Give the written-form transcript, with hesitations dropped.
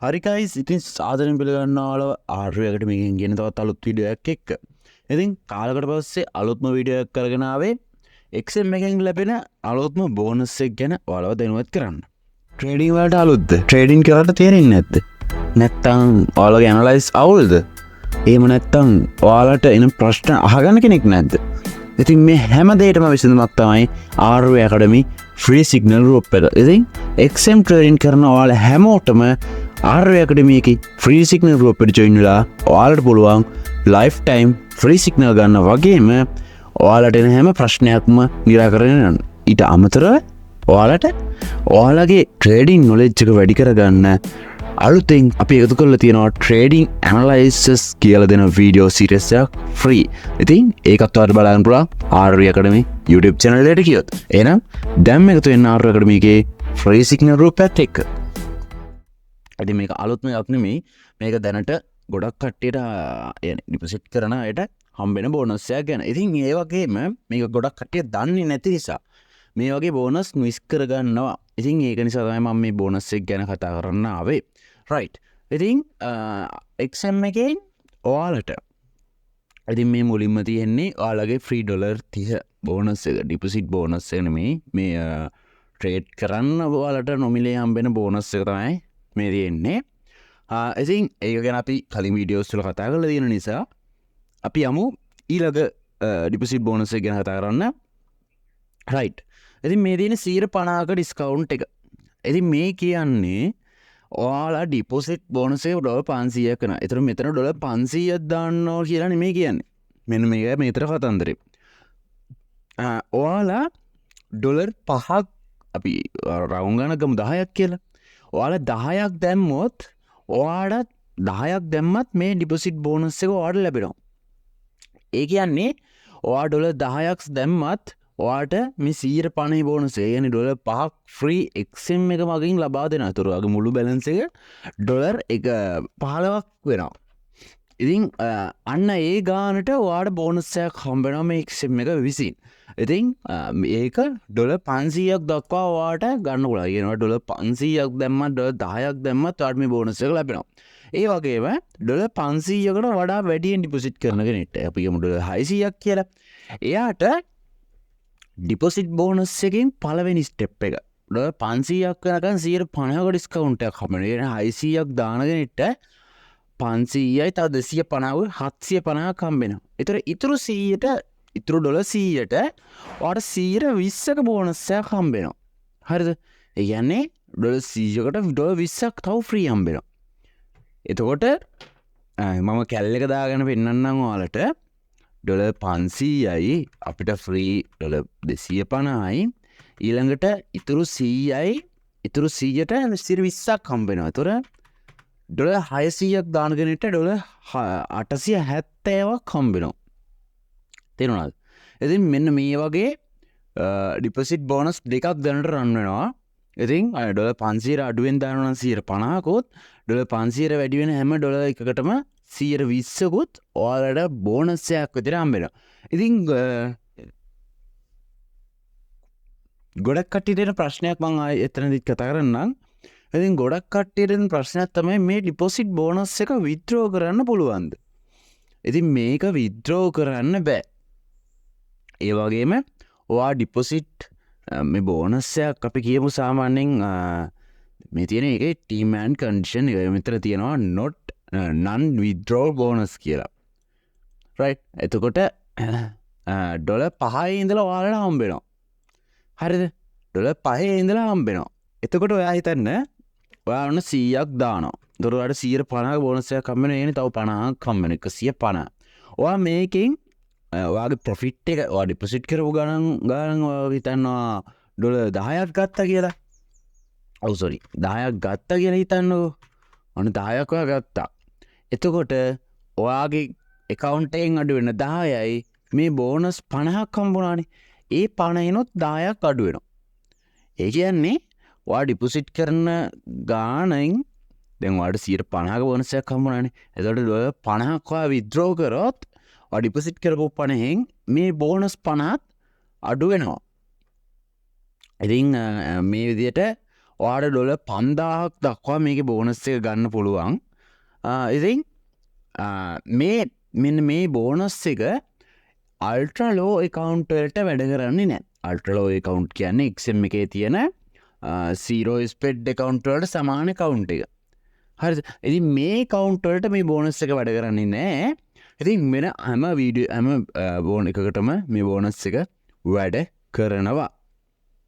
හරි guys, ඉතින් සාදරයෙන් පිළිගන්නවා ආර්යයකට මේකෙන් ගෙන තවත් අලුත් වීඩියෝ එකක් එක්ක. ඉතින් කාලයකට පස්සේ අලුත්ම වීඩියෝ එකක් කරගෙන ආවේ XM එකෙන් ලැබෙන අලුත්ම බෝනස් එක ගැන ඔයාලව දැනුවත් කරන්න. ට්‍රේඩින් වලට අලුත්ද? ට්‍රේඩින් කරලා තේරෙන්නේ නැද්ද? නැත්තම් ඔයාලගේ ඇනලයිස් අවුල්ද? එහෙම නැත්තම් ඔයාලට එන ප්‍රශ්න අහගන්න කෙනෙක් නැද්ද? ඉතින් මේ හැම දෙයකටම විසඳුමක් තමයි RV Academy free signal group එක. ඉතින් XM trading කරන ඔයාලා හැමෝටම RV Academy එකේ free signal group එකට join වෙලා ඔයාලට පුළුවන් lifetime free signal ගන්න වගේම ඔයාලට එන හැම ප්‍රශ්නයක්ම නිරාකරණය කරන්න. ඊට අමතරව ඔයාලට ඔයාලගේ trading knowledge එක වැඩි කරගන්න අලුතෙන් අපි එකතු කරලා තියෙනවා trading analysis කියලා දෙන video series එකක් free. ඉතින් ඒකත් ඔයාලට බලන්න පුළුවන් RV Academy YouTube channel එකට ගියොත්. එහෙනම් දැන් එකතු වෙන්න RV Academy එකේ free signal group එකත් එක්ක. ඉතින් මේක අලුත්ම එකක් නෙමෙයි. මේක දැනට ගොඩක් කට්ටියට ඩිපොසිට් කරන අයට හම්බෙන බෝනස් එකක් ගැන. ඉතින් ඒ වගේම මේක ගොඩක් කට්ටිය දන්නේ නැති නිසා මේ වගේ බෝනස් මිස් කරගන්නවා. ඉතින් ඒක නිසා තමයි මම මේ බෝනස් එක ගැන කතා කරන්න ආවේ. right. ඉතින් XM එකෙන් ඔයාලට ඉතින් මේ මුලින්ම තියෙන්නේ ඔයාලගේ free $30 බෝනස් එක, ඩිපොසිට් බෝනස් එක නෙමෙයි. මේ ට්‍රේඩ් කරන්න ඔයාලට නොමිලේ හම්බෙන බෝනස් එක තමයි මේ තියෙන්නේ. ඉතින් ඒක ගැන අපි කලින් වීඩියෝස් වල කතා කරලා තියෙන නිසා අපි යමු ඊළඟ ඩිපොසිට් බෝනස් එක ගැන කතා කරන්න. right. ඉතින් මේ තියෙන 50% ඩිස්කවුන්ට් එක. ඉතින් මේ කියන්නේ ඔයාලා ඩිපොසිට් බෝනස් එක $500ක් කරනවා. ඒතර මෙතන $500ක් දාන්නවා කියලා නෙමෙයි කියන්නේ. මෙන්න මේක මේතර කතන්දරේ. ඔයාලා $5ක් අපි රවුම් ගන්න ගමු 10ක් කියලා. ඔයාලා 10ක් දැම්මොත් ඔයාලට 10ක් දැම්මත් මේ ඩිපොසිට් බෝනස් එක ඔයාලට ලැබෙනවා. ඒ කියන්නේ ඔයාලා $10ක් දැම්මත් ඔයාට මේ 150 බෝනස් එක يعني $5ක් ෆ්‍රී XM එක මගින් ලබා දෙනවා. ඒතර ඔයාගේ මුළු බැලන්ස් එක $15ක් වෙනවා. ඉතින් අන්න ඒ ගානට ඔයාට බෝනස් එකක් හම්බ වෙනවා මේ XM එක විසින්. ඉතින් මේක $500ක් දක්වා ඔයාට ගන්න පුළුවන්. කියනවා $500ක් දැම්මත් $10ක් දැම්මත් ඔයාට මේ බෝනස් එක ලැබෙනවා. ඒ වගේම $500කට වඩා වැඩියෙන් ඩිපොසිට් කරන කෙනෙක්ට අපි කියමු $600ක් කියලා. එයාට ඩිපොසිට් බෝනස් එකෙන් පළවෙනි ස්ටෙප් එක $500ක් වෙනකන් 150ක ඩිස්කවුන්ට් එකක් හම්බෙනවා. ඒ කියන්නේ 600ක් දාන කෙනෙක්ට 500යි තව 250 750ක් හම්බෙනවා. ඒතර ඉතුරු 100ට ඉතුරු $100ට ඔයාට 120ක බෝනස් එකක් හම්බෙනවා. හරිද? ඒ කියන්නේ $100කට $20ක් තව ෆ්‍රී හම්බෙනවා. එතකොට මම කැල් එක දාගෙන පෙන්නන්නම් ඔයාලට $500යි අපිට ෆ්‍රී $250යි ඊළඟට ඉතුරු 100යි ඉතුරු 100ට 120ක් හම්බෙනවා. ඒතර $600ක් දාන කෙනෙක්ට $870ක් හම්බෙනවා. තේරුණාද? ඉතින් මෙන්න මේ වගේ ඩිපොසිට් බෝනස් දෙකක් දැනට රන් වෙනවා. ඉතින් $500 අඩුවෙන් දානවා නම් 150කුත් $500 වැඩි වෙන හැම $1කටම 120කුත් ඔයාලට බෝනස් එකක් විතර හම්බෙනවා. ඉතින් ගොඩක් කට්ටියට එන ප්‍රශ්නයක් මම එතනදිත් කතා කරන්නම්. ඉතින් ගොඩක් කට්ටියට එන ප්‍රශ්නයක් තමයි මේ ඩිපොසිට් බෝනස් එක විත්ඩ්‍රෝ කරන්න පුළුවන්ද? ඉතින් මේක විත්ඩ්‍රෝ කරන්න බෑ. ඒ වගේම ඔයා ඩිපොසිට් මේ බෝනස් එකක් අපි කියමු සාමාන්‍යයෙන් මේ තියෙන එකේ ටීම් ඇන්ඩ් කන්ඩිෂන් එක මෙතන තියෙනවා not non withdrawal bonus කියලා. right. එතකොට $5 ඉඳලා ඔයාලට හම්බ වෙනවා. හරිද? $5 ඉඳලා හම්බ වෙනවා. එතකොට ඔයා හිතන්න ඔයා ඔන්න 100ක් දානවා. එතකොට ඔයාලට 150ක බෝනස් එකක් හම්බ වෙනවා. එන්නේ තව 50ක් හම්බ වෙනවා. 150. ඔයා මේකෙන් ඔයාගේ ප්‍රොෆිට් එක ඔයා ඩිපොසිට් කරපු ගණන් ඔයා හිතන්නවා $10ක් ගත්තා කියලා. ඔව් සෝරි 10ක් ගත්තා කියලා හිතන්නකෝ. අන්න 10ක් ඔයා ගත්තා. එතකොට ඔයාගේ account එකෙන් අඩු වෙන 10යි මේ බෝනස් 50ක් හම්බුණානේ. ඒ 50 10ක් අඩු වෙනවා. ඒ කියන්නේ ඔයා ඩිපොසිට් කරන ගාණෙන් දැන් ඔයාට 150ක බෝනස් එකක් හම්බුණානේ. එතකොට $50ක් ඔයා withdraw කරොත් ඔයා ඩිපොසිට් කරපු 50න් මේ බෝනස් 50ත් අඩු වෙනවා. ඉතින් මේ විදිහට වාඩ ඩොල 5000ක් දක්වා මේක බෝනස් එක ගන්න පුළුවන්. ඉතින් මේ මෙන්න මේ බෝනස් එක අල්ට්‍රලෝ එකකවන්ටල්ට වැඩ කරන්නේ නෑ. අල්ට්‍රලෝ එකකවන්් කියන්නේ එක්සම් එකේ තියෙන සීරෝ ස්පෙඩ් එකකවන්ටල්ට සමාන කවුන්් එක. හරි. ඉතින් මේ කවුන්ටල්ට මේ බෝනස් එක වැඩ කරන්නේ නෑ. ඉතින් මෙන හැම වීඩියෝ හැම බෝන එකකටම මේ බෝනස් එක වැඩ කරනවා.